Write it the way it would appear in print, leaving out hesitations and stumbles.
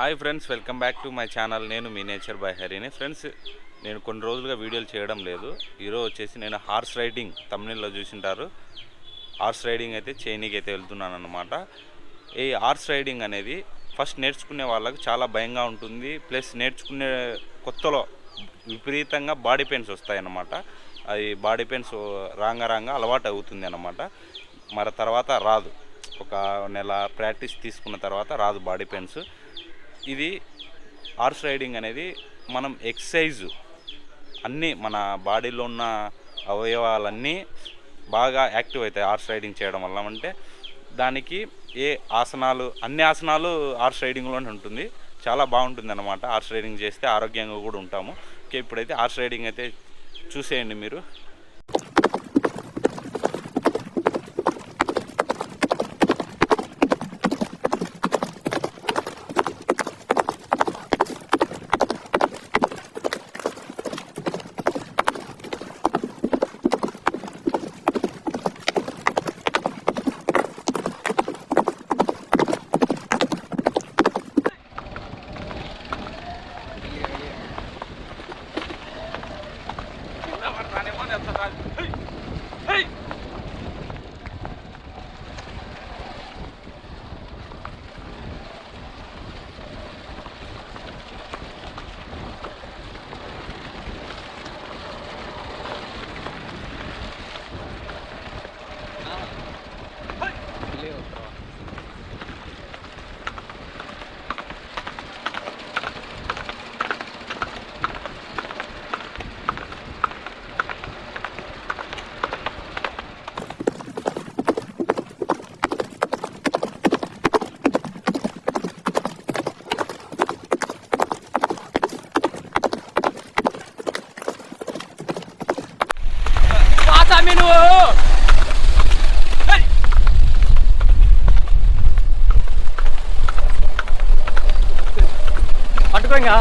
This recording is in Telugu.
Hi friends, welcome back to my channel. నేను మీ నేచర్ బై హరిని. ఫ్రెండ్స్, నేను కొన్ని రోజులుగా వీడియోలు చేయడం లేదు. ఈరోజు వచ్చేసి నేను హార్స్ రైడింగ్ తమిళలో చూసింటారు. హార్స్ రైడింగ్ అయితే చేయనీకి అయితే వెళ్తున్నాను అన్నమాట. ఈ హార్స్ రైడింగ్ అనేది ఫస్ట్ నేర్చుకునే వాళ్ళకి చాలా భయంగా ఉంటుంది. ప్లస్ నేర్చుకునే కొత్తలో విపరీతంగా బాడీ పెయిన్స్ వస్తాయన్నమాట. అది బాడీ పెయిన్స్ రాంగా అలవాటు అవుతుంది అన్నమాట. మరి తర్వాత రాదు. ఒక నెల ప్రాక్టీస్ తీసుకున్న తర్వాత రాదు బాడీ పెయిన్స్. ఇది హార్స్ రైడింగ్ అనేది మనం ఎక్సర్సైజ్ అన్నీ మన బాడీలో ఉన్న అవయవాలన్నీ బాగా యాక్టివ్ అవుతాయి హార్స్ రైడింగ్ చేయడం వల్ల. అంటే దానికి ఏ ఆసనాలు అన్ని ఆసనాలు హార్స్ రైడింగ్లోనే ఉంటుంది. చాలా బాగుంటుంది అన్నమాట. హార్స్ రైడింగ్ చేస్తే ఆరోగ్యంగా కూడా ఉంటాము. ఓకే, ఇప్పుడైతే హార్స్ రైడింగ్ అయితే చూసేయండి మీరు. పట్టుకోంగా